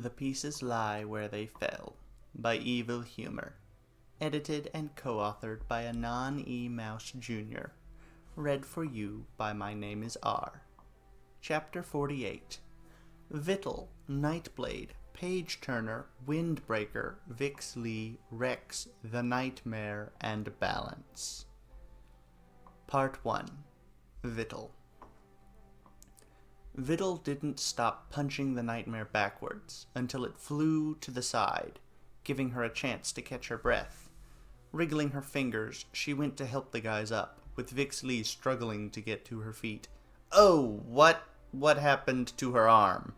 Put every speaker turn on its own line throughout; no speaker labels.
The Pieces Lie Where They Fell by Evil Humor. Edited and co-authored by Anon E. Mouse Jr. Read for you by My Name is R. Chapter 48. Xvital, Nightblade, Page Turner, Windbreaker, Vix Lee, Rex, the Nightmare, and Balance. Part 1. Xvital. Xvital didn't stop punching the nightmare backwards until it flew to the side, giving her a chance to catch her breath. Wriggling her fingers, she went to help the guys up, with Vix Lee struggling to get to her feet. "Oh, what happened to her arm?"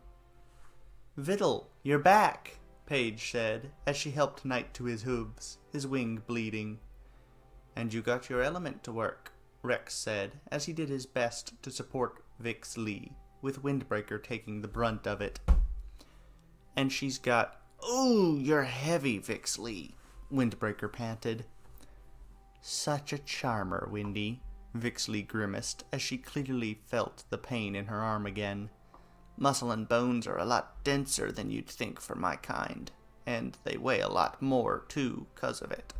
"Xvital, you're back," Paige said, as she helped Knight to his hooves, his wing bleeding. "And you got your element to work," Rex said, as he did his best to support Vix Lee, with Windbreaker taking the brunt of it. "And she's got—" "Ooh, you're heavy, Vix Lee," Windbreaker panted. "Such a charmer, Windy," Vix Lee grimaced, as she clearly felt the pain in her arm again. "Muscle and bones are a lot denser than you'd think for my kind, and they weigh a lot more, too, 'cause of it."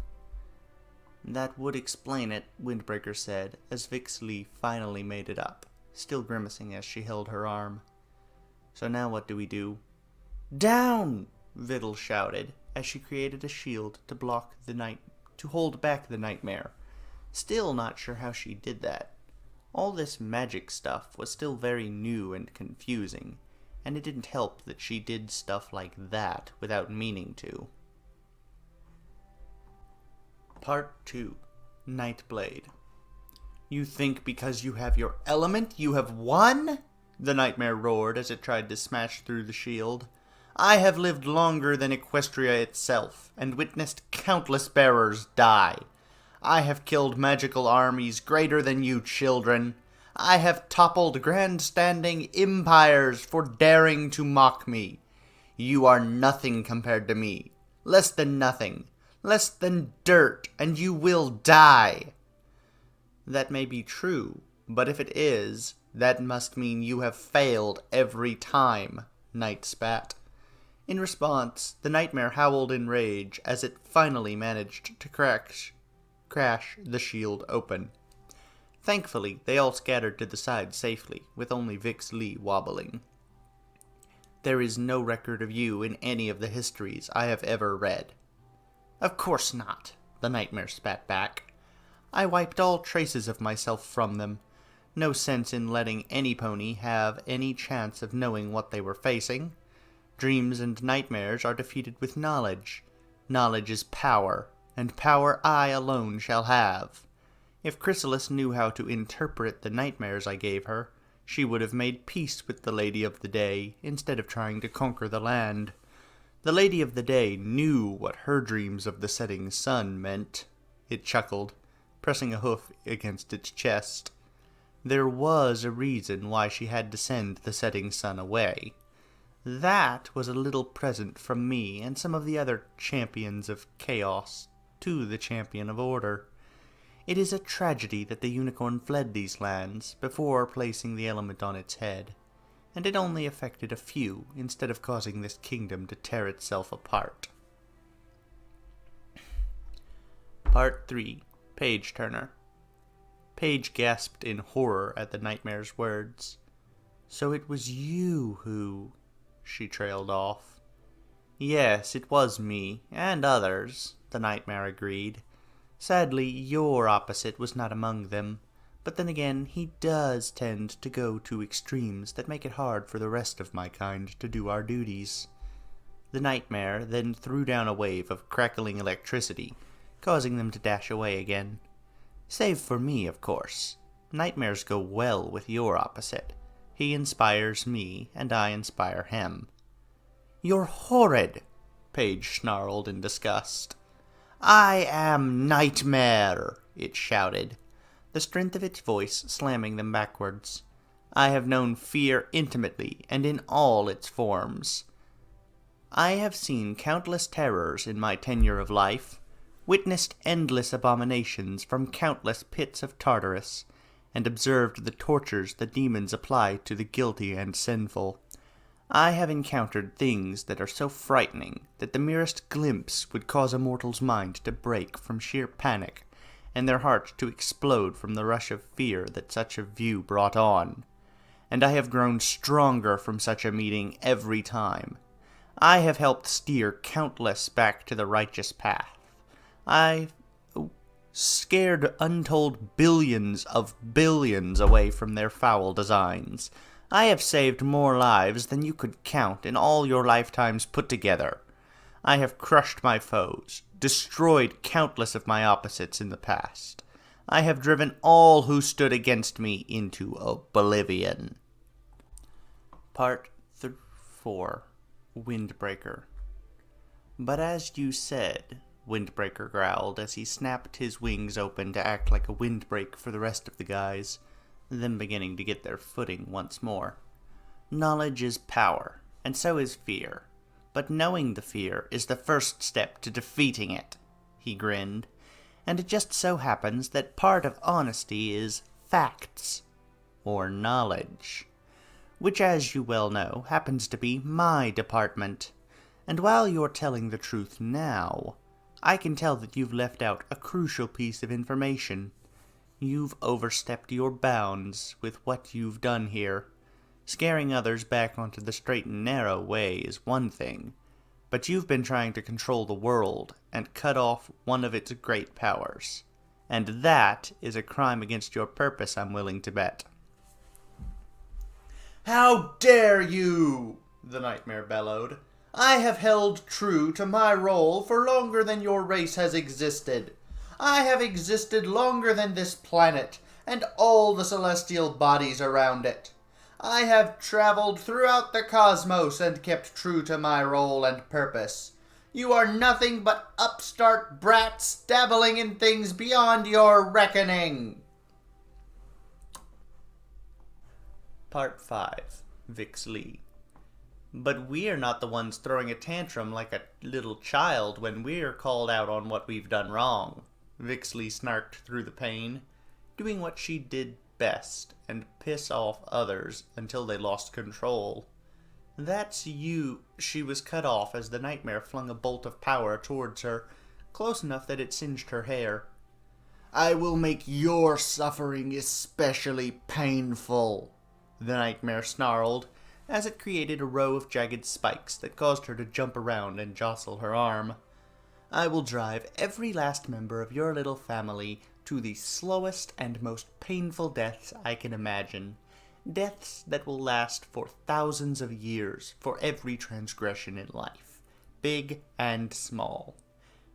"That would explain it," Windbreaker said, as Vix Lee finally made it up, still grimacing as she held her arm. "So now what do we do?" "Down!" Xvital shouted, as she created a shield to hold back the nightmare. Still not sure how she did that. All this magic stuff was still very new and confusing, and it didn't help that she did stuff like that without meaning to. Part 2. Nightblade. "You think because you have your element you have won?" the nightmare roared as it tried to smash through the shield. "I have lived longer than Equestria itself, and witnessed countless bearers die. I have killed magical armies greater than you children. I have toppled grandstanding empires for daring to mock me. You are nothing compared to me. Less than nothing. Less than dirt, and you will die." "That may be true, but if it is, that must mean you have failed every time," Knight spat. In response, the nightmare howled in rage as it finally managed to crash the shield open. Thankfully, they all scattered to the side safely, with only Vix Lee wobbling. "There is no record of you in any of the histories I have ever read." "Of course not," the nightmare spat back. "I wiped all traces of myself from them. No sense in letting any pony have any chance of knowing what they were facing. Dreams and nightmares are defeated with knowledge. Knowledge is power, and power I alone shall have. If Chrysalis knew how to interpret the nightmares I gave her, she would have made peace with the Lady of the Day, instead of trying to conquer the land. The Lady of the Day knew what her dreams of the setting sun meant." It chuckled, pressing a hoof against its chest. "There was a reason why she had to send the setting sun away. That was a little present from me and some of the other champions of chaos to the champion of order. It is a tragedy that the unicorn fled these lands before placing the element on its head, and it only affected a few instead of causing this kingdom to tear itself apart." Part 3. Page Turner. Paige gasped in horror at the nightmare's words. "So it was you who—" she trailed off. "Yes, it was me, and others," the nightmare agreed. "Sadly, your opposite was not among them, but then again, he does tend to go to extremes that make it hard for the rest of my kind to do our duties." The nightmare then threw down a wave of crackling electricity, causing them to dash away again. "Save for me, of course. Nightmares go well with your opposite. He inspires me, and I inspire him." "You're horrid," Paige snarled in disgust. "I am Nightmare," it shouted, the strength of its voice slamming them backwards. "I have known fear intimately and in all its forms. I have seen countless terrors in my tenure of life, witnessed endless abominations from countless pits of Tartarus, and observed the tortures the demons apply to the guilty and sinful. I have encountered things that are so frightening that the merest glimpse would cause a mortal's mind to break from sheer panic, and their heart to explode from the rush of fear that such a view brought on. And I have grown stronger from such a meeting every time. I have helped steer countless back to the righteous path. I've scared untold billions of billions away from their foul designs. I have saved more lives than you could count in all your lifetimes put together. I have crushed my foes, destroyed countless of my opposites in the past. I have driven all who stood against me into oblivion. Part 4. Windbreaker. But as you said, Windbreaker growled as he snapped his wings open to act like a windbreak for the rest of the guys, then beginning to get their footing once more. Knowledge is power, and so is fear. But knowing the fear is the first step to defeating it, he grinned. And it just so happens that part of honesty is facts, or knowledge, which, as you well know, happens to be my department. And while you're telling the truth now, I can tell that you've left out a crucial piece of information. You've overstepped your bounds with what you've done here. Scaring others back onto the straight and narrow way is one thing, but you've been trying to control the world and cut off one of its great powers. And that is a crime against your purpose, I'm willing to bet. "How dare you!" the Nightmare bellowed. "I have held true to my role for longer than your race has existed. I have existed longer than this planet and all the celestial bodies around it. I have traveled throughout the cosmos and kept true to my role and purpose. You are nothing but upstart brats dabbling in things beyond your reckoning." Part 5. Vix Lee. "But we're not the ones throwing a tantrum like a little child when we're called out on what we've done wrong," Vix Lee snarked through the pain, doing what she did best and piss off others until they lost control. "That's you." She was cut off as the Nightmare flung a bolt of power towards her, close enough that it singed her hair. "I will make your suffering especially painful," the Nightmare snarled, as it created a row of jagged spikes that caused her to jump around and jostle her arm. "I will drive every last member of your little family to the slowest and most painful deaths I can imagine. Deaths that will last for thousands of years for every transgression in life, big and small.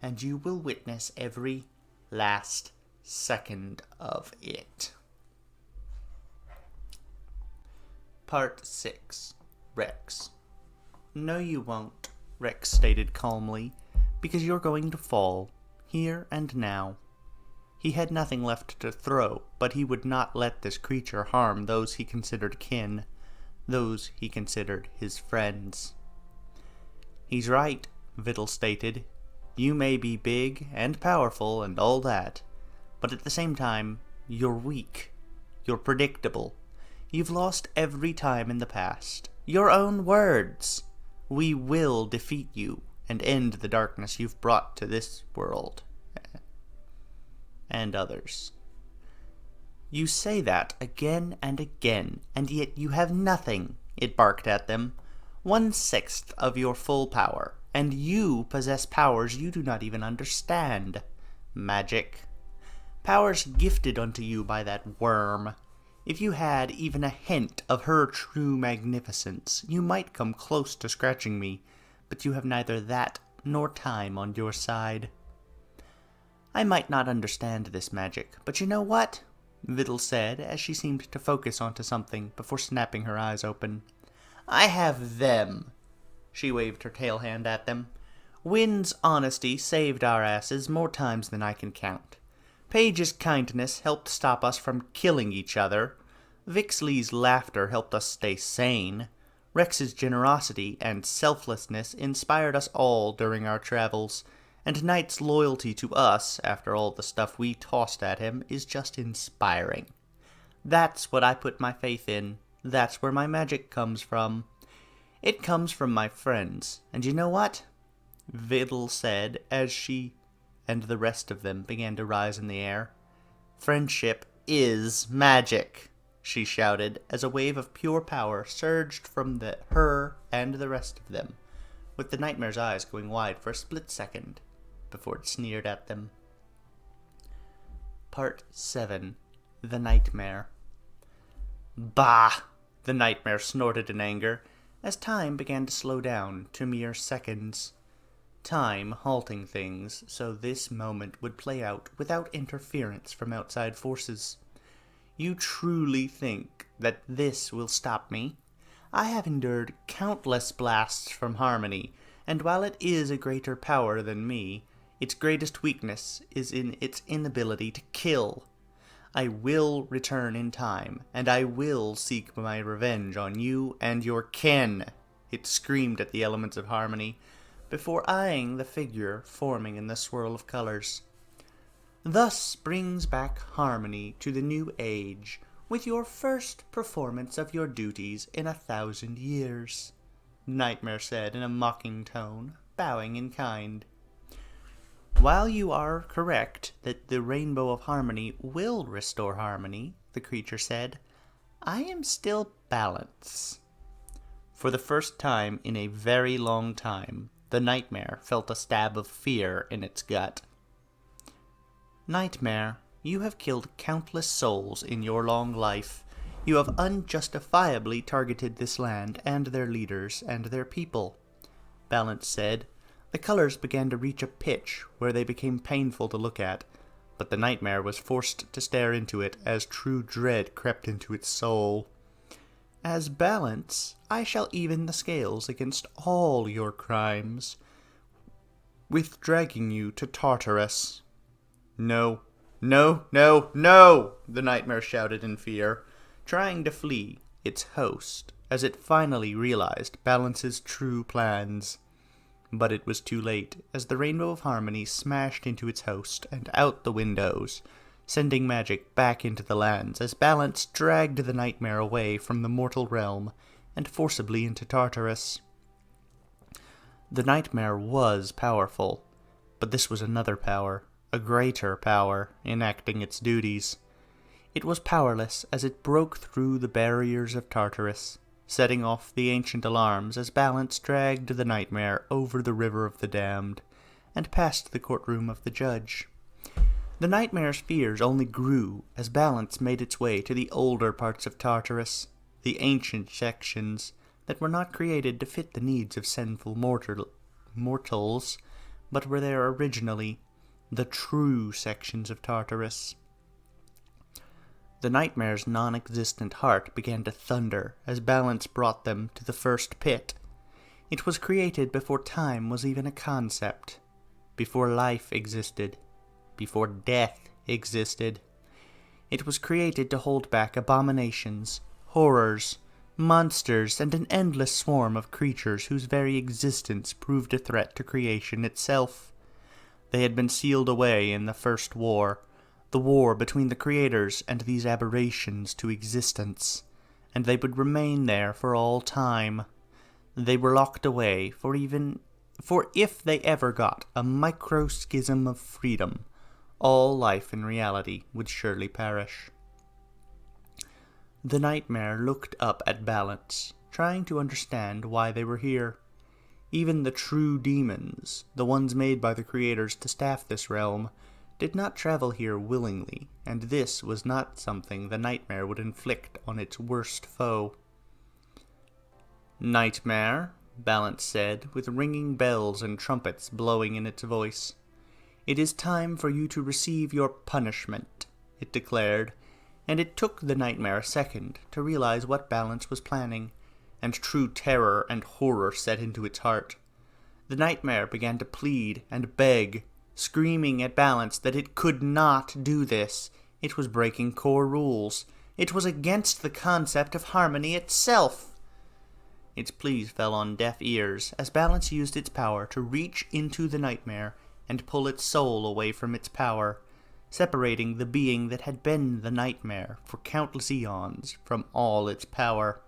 And you will witness every last second of it." Part 6. Rex. "No you won't," Rex stated calmly, "because you're going to fall, here and now." He had nothing left to throw, but he would not let this creature harm those he considered kin, those he considered his friends. "He's right," Xvital stated. "You may be big and powerful and all that, but at the same time, you're weak. You're predictable. You've lost every time in the past. Your own words. We will defeat you and end the darkness you've brought to this world. And others. You say that again and again, and yet you have nothing," it barked at them. 1/6 of your full power, and you possess powers you do not even understand. Magic. Powers gifted unto you by that worm. If you had even a hint of her true magnificence, you might come close to scratching me, but you have neither that nor time on your side. I might not understand this magic, but you know what?" Xvital said, as she seemed to focus onto something before snapping her eyes open. "I have them." She waved her tail hand at them. "Wynn's honesty saved our asses more times than I can count. Paige's kindness helped stop us from killing each other. Vix Lee's laughter helped us stay sane. Rex's generosity and selflessness inspired us all during our travels. And Knight's loyalty to us, after all the stuff we tossed at him, is just inspiring. That's what I put my faith in. That's where my magic comes from. It comes from my friends, and you know what? Xvital said as she and the rest of them began to rise in the air. Friendship is magic, she shouted as a wave of pure power surged from her and the rest of them, with the Nightmare's eyes going wide for a split second before it sneered at them. Part 7. The Nightmare. Bah! The Nightmare snorted in anger as time began to slow down to mere seconds. Time halting things so this moment would play out without interference from outside forces. You truly think that this will stop me? I have endured countless blasts from Harmony, and while it is a greater power than me, its greatest weakness is in its inability to kill. I will return in time, and I will seek my revenge on you and your kin, it screamed at the elements of Harmony, before eyeing the figure forming in the swirl of colors. Thus brings back Harmony to the new age, with your first performance of your duties in 1,000 years, Nightmare said in a mocking tone, bowing in kind. While you are correct that the Rainbow of Harmony will restore harmony, the creature said, I am still Balance. For the first time in a very long time, the Nightmare felt a stab of fear in its gut. Nightmare, you have killed countless souls in your long life. You have unjustifiably targeted this land and their leaders and their people, Balance said. The colors began to reach a pitch where they became painful to look at, but the Nightmare was forced to stare into it as true dread crept into its soul. As Balance, I shall even the scales against all your crimes, with dragging you to Tartarus. No, no, no, no! The Nightmare shouted in fear, trying to flee its host as it finally realized Balance's true plans. But it was too late, as the Rainbow of Harmony smashed into its host and out the windows, sending magic back into the lands as Balance dragged the Nightmare away from the mortal realm and forcibly into Tartarus. The Nightmare was powerful, but this was another power, a greater power, enacting its duties. It was powerless as it broke through the barriers of Tartarus, setting off the ancient alarms as Balance dragged the Nightmare over the River of the Damned, and past the courtroom of the judge. The Nightmare's fears only grew as Balance made its way to the older parts of Tartarus, the ancient sections that were not created to fit the needs of sinful mortals, but were there originally, the true sections of Tartarus. The Nightmare's non-existent heart began to thunder as Balance brought them to the first pit. It was created before time was even a concept, before life existed, before death existed. It was created to hold back abominations, horrors, monsters, and an endless swarm of creatures whose very existence proved a threat to creation itself. They had been sealed away in the First War, the war between the creators and these aberrations to existence, and they would remain there for all time. They were locked away for if they ever got a microschism of freedom, all life in reality would surely perish. The Nightmare looked up at Balance, trying to understand why they were here. Even the true demons, the ones made by the creators to staff this realm, did not travel here willingly, and this was not something the Nightmare would inflict on its worst foe. Nightmare, Balance said, with ringing bells and trumpets blowing in its voice. It is time for you to receive your punishment, it declared, and it took the Nightmare a second to realize what Balance was planning, and true terror and horror set into its heart. The Nightmare began to plead and beg, screaming at Balance that it could not do this. It was breaking core rules. It was against the concept of harmony itself. Its pleas fell on deaf ears as Balance used its power to reach into the Nightmare and pull its soul away from its power, separating the being that had been the Nightmare for countless eons from all its power.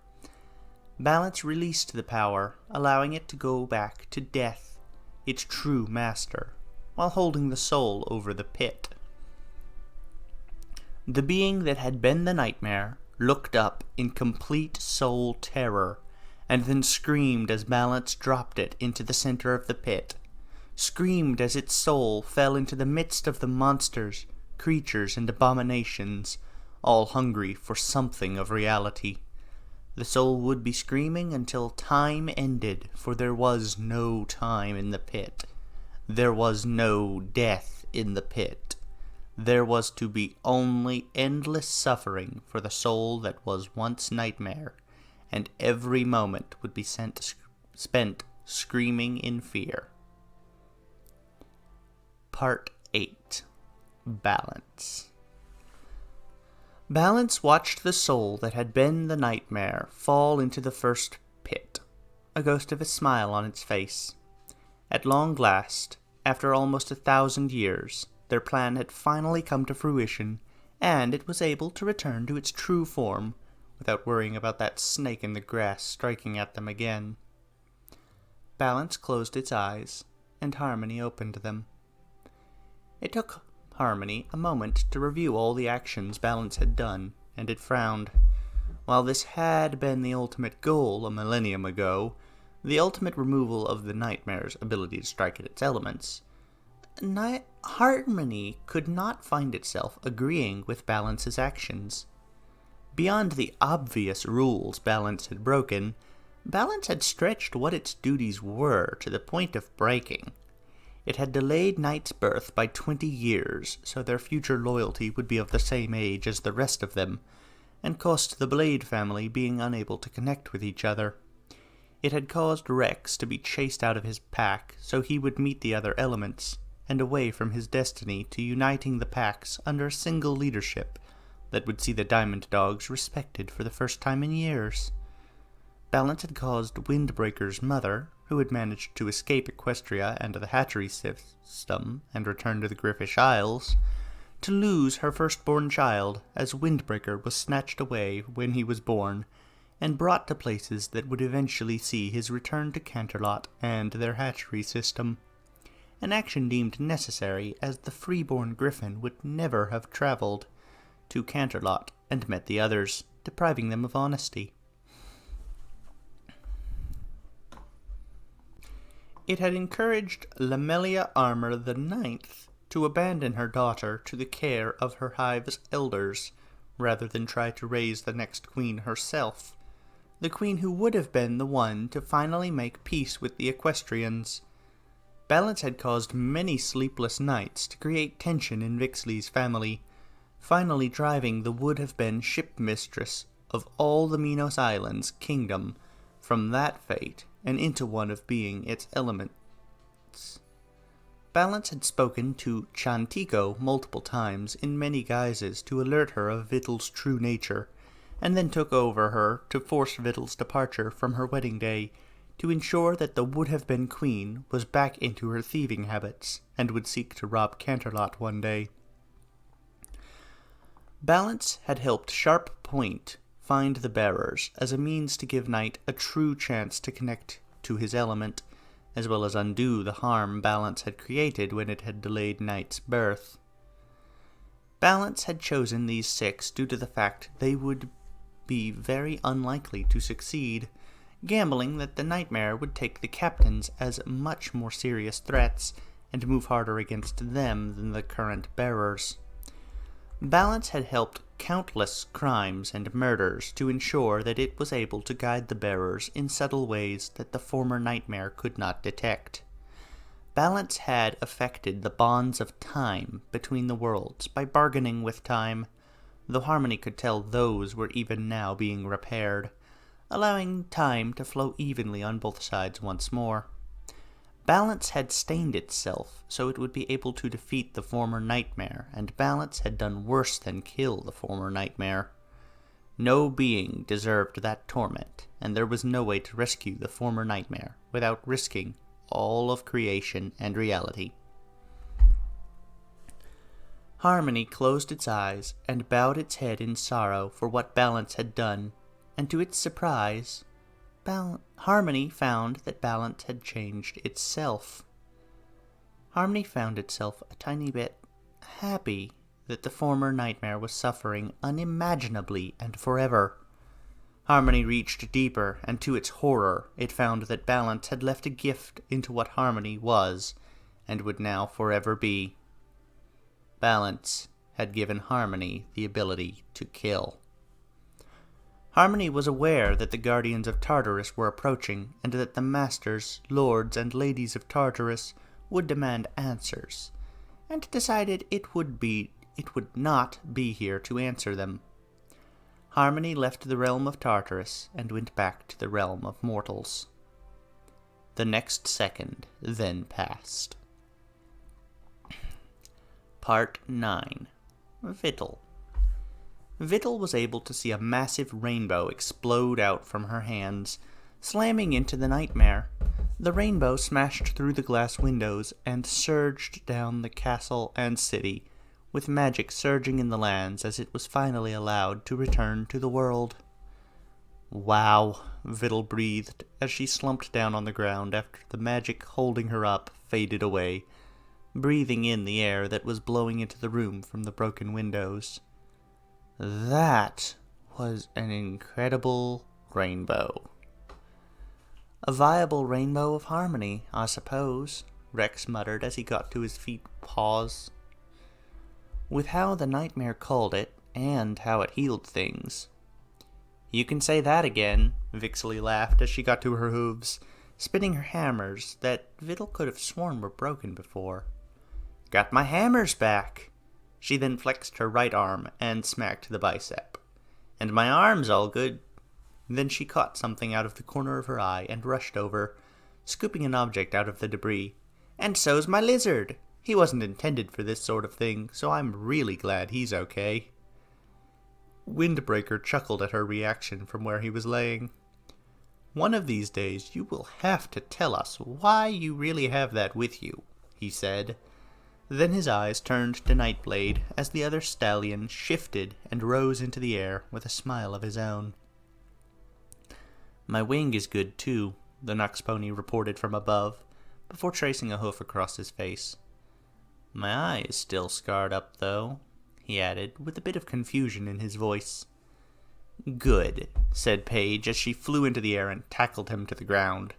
Balance released the power, allowing it to go back to Death, its true master, while holding the soul over the pit. The being that had been the nightmare looked up in complete soul terror, and then screamed as Balance dropped it into the center of the pit, screamed as its soul fell into the midst of the monsters, creatures, and abominations, all hungry for something of reality. The soul would be screaming until time ended, for there was no time in the pit. There was no death in the pit. There was to be only endless suffering for the soul that was once Nightmare, and every moment would be spent screaming in fear. Part 8. Balance. Balance watched the soul that had been the nightmare fall into the first pit, a ghost of a smile on its face. At long last, after almost 1,000 years, their plan had finally come to fruition, and it was able to return to its true form without worrying about that snake in the grass striking at them again. Balance closed its eyes, and Harmony opened them. It took Harmony a moment to review all the actions Balance had done, and it frowned. While this had been the ultimate goal a millennium ago, the ultimate removal of the nightmare's ability to strike at its elements, Harmony could not find itself agreeing with Balance's actions. Beyond the obvious rules Balance had broken, Balance had stretched what its duties were to the point of breaking. It had delayed Knight's birth by 20 years, so their future loyalty would be of the same age as the rest of them, and cost the Blade family being unable to connect with each other. It had caused Rex to be chased out of his pack, so he would meet the other elements, and away from his destiny to uniting the packs under a single leadership that would see the Diamond Dogs respected for the first time in years. Balance had caused Windbreaker's mother, who had managed to escape Equestria and the hatchery system and return to the Griffish Isles, to lose her firstborn child as Windbreaker was snatched away when he was born and brought to places that would eventually see his return to Canterlot and their hatchery system, an action deemed necessary as the freeborn griffin would never have traveled to Canterlot and met the others, depriving them of honesty. It had encouraged Lamelia Armor the Ninth to abandon her daughter to the care of her hive's elders, rather than try to raise the next queen herself, the queen who would have been the one to finally make peace with the Equestrians. Balance had caused many sleepless nights to create tension in Vixley's family, finally driving the would-have-been shipmistress of all the Minos Islands kingdom from that fate and into one of being its elements. Balance had spoken to Chantico multiple times in many guises to alert her of Vital's true nature, and then took over her to force Vital's departure from her wedding day, to ensure that the would-have-been queen was back into her thieving habits, and would seek to rob Canterlot one day. Balance had helped Sharp Point find the bearers as a means to give Knight a true chance to connect to his element, as well as undo the harm Balance had created when it had delayed Knight's birth. Balance had chosen these 6 due to the fact they would be very unlikely to succeed, gambling that the Nightmare would take the captains as much more serious threats and move harder against them than the current bearers. Balance had helped countless crimes and murders to ensure that it was able to guide the bearers in subtle ways that the former Nightmare could not detect. Balance had affected the bonds of time between the worlds by bargaining with time, though Harmony could tell those were even now being repaired, allowing time to flow evenly on both sides once more. Balance had stained itself so it would be able to defeat the former Nightmare, and Balance had done worse than kill the former Nightmare. No being deserved that torment, and there was no way to rescue the former Nightmare without risking all of creation and reality. Harmony closed its eyes and bowed its head in sorrow for what Balance had done, and to its surprise, Harmony found that balance had changed itself. Harmony found itself a tiny bit happy that the former nightmare was suffering unimaginably and forever. Harmony reached deeper, and to its horror, it found that balance had left a gift into what Harmony was, and would now forever be. Balance had given Harmony the ability to kill. Harmony was aware that the Guardians of Tartarus were approaching, and that the Masters, Lords, and Ladies of Tartarus would demand answers, and decided it would not be here to answer them. Harmony left the realm of Tartarus and went back to the realm of mortals. The next second then passed. Part 9. Xvital. Xvital was able to see a massive rainbow explode out from her hands, slamming into the nightmare. The rainbow smashed through the glass windows and surged down the castle and city, with magic surging in the lands as it was finally allowed to return to the world. Wow, Xvital breathed as she slumped down on the ground after the magic holding her up faded away, breathing in the air that was blowing into the room from the broken windows. That was an incredible rainbow. A viable rainbow of harmony, I suppose, Rex muttered as he got to his feet. Pause. With how the nightmare called it, and how it healed things. You can say that again, Vixley laughed as she got to her hooves, spinning her hammers that Xvital could have sworn were broken before. Got my hammers back! She then flexed her right arm and smacked the bicep. And my arm's all good. Then she caught something out of the corner of her eye and rushed over, scooping an object out of the debris. And so's my lizard! He wasn't intended for this sort of thing, so I'm really glad he's okay. Windbreaker chuckled at her reaction from where he was laying. One of these days you will have to tell us why you really have that with you, he said. Then his eyes turned to Nightblade as the other stallion shifted and rose into the air with a smile of his own. My wing is good too, the Nux pony reported from above, before tracing a hoof across his face. My eye is still scarred up, though, he added, with a bit of confusion in his voice. Good, said Paige as she flew into the air and tackled him to the ground.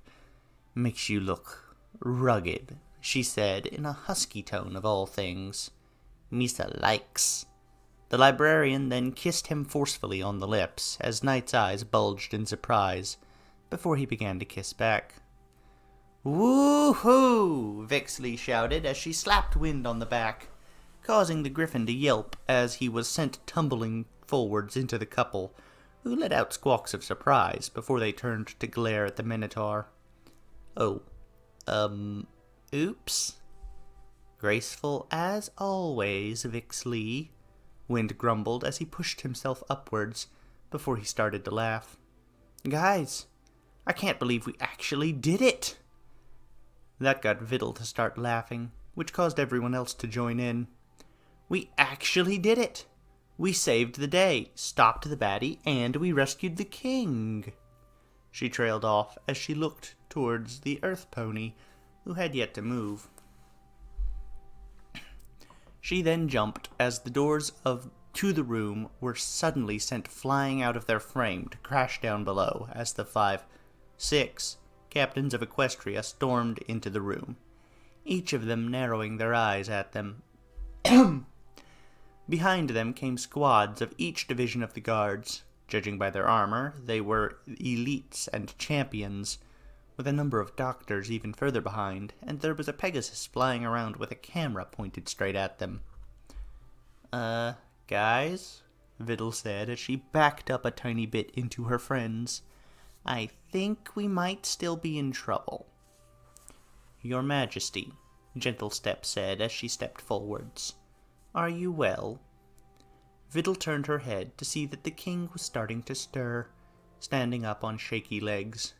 Makes you look rugged, she said, in a husky tone of all things. Misa likes. The librarian then kissed him forcefully on the lips, as Knight's eyes bulged in surprise, before he began to kiss back. Woo-hoo! Vixley shouted as she slapped Wind on the back, causing the griffin to yelp as he was sent tumbling forwards into the couple, who let out squawks of surprise before they turned to glare at the Minotaur. Oops. Graceful as always, Vixley, Wind grumbled as he pushed himself upwards before he started to laugh. Guys, I can't believe we actually did it! That got Xvital to start laughing, which caused everyone else to join in. We actually did it! We saved the day, stopped the baddie, and we rescued the king! She trailed off as she looked towards the earth pony, who had yet to move. She then jumped as the doors to the room were suddenly sent flying out of their frame to crash down below as the 6 captains of Equestria stormed into the room, each of them narrowing their eyes at them. Behind them came squads of each division of the guards. Judging by their armor, they were elites and champions, with a number of doctors even further behind, and there was a Pegasus flying around with a camera pointed straight at them. Guys, Xvital said as she backed up a tiny bit into her friends. I think we might still be in trouble. Your Majesty, Gentle Step said as she stepped forwards. Are you well? Xvital turned her head to see that the king was starting to stir, standing up on shaky legs.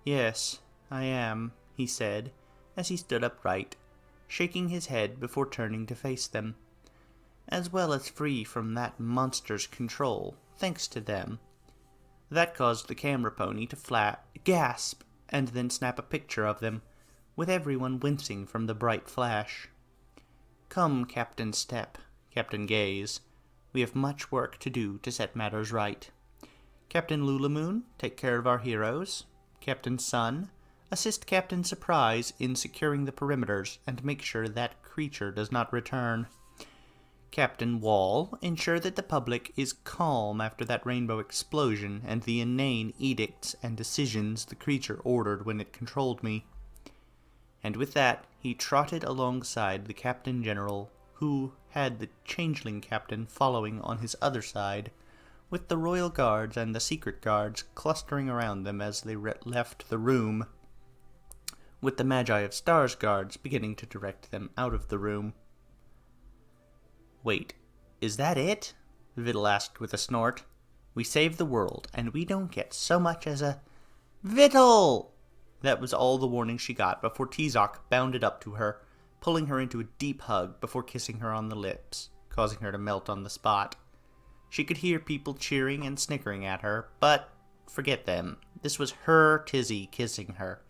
Yes, I am, he said, as he stood upright, shaking his head before turning to face them. As well as free from that monster's control, thanks to them. That caused the camera pony to gasp, and then snap a picture of them, with everyone wincing from the bright flash. Come, Captain Step, Captain Gaze. We have much work to do to set matters right. Captain Lulamoon, take care of our heroes. Captain Sun, assist Captain Surprise in securing the perimeters and make sure that creature does not return. Captain Wall, ensure that the public is calm after that rainbow explosion and the inane edicts and decisions the creature ordered when it controlled me. And with that, he trotted alongside the Captain General, who had the Changeling Captain following on his other side, with the Royal Guards and the Secret Guards clustering around them as they left the room, with the Magi of Stars guards beginning to direct them out of the room. Wait, is that it? Xvital asked with a snort. We saved the world, and we don't get so much as a... Xvital! That was all the warning she got before Tizok bounded up to her, pulling her into a deep hug before kissing her on the lips, causing her to melt on the spot. She could hear people cheering and snickering at her, but forget them. This was her Tizzy kissing her.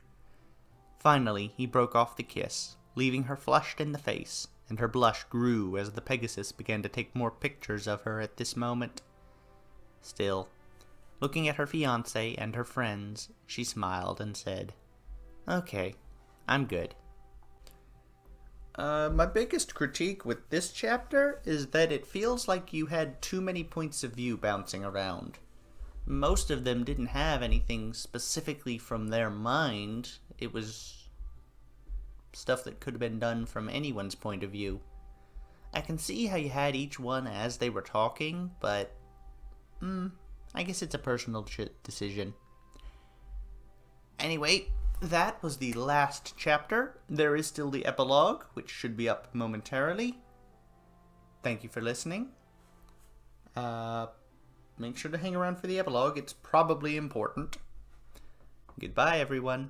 Finally, he broke off the kiss, leaving her flushed in the face, and her blush grew as the Pegasus began to take more pictures of her at this moment. Still, looking at her fiancé and her friends, she smiled and said, "Okay, I'm good." My biggest critique with this chapter is that it feels like you had too many points of view bouncing around. Most of them didn't have anything specifically from their mind. It was stuff that could have been done from anyone's point of view. I can see how you had each one as they were talking, but I guess it's a personal decision. Anyway, that was the last chapter. There is still the epilogue, which should be up momentarily. Thank you for listening. Make sure to hang around for the epilogue. It's probably important. Goodbye, everyone.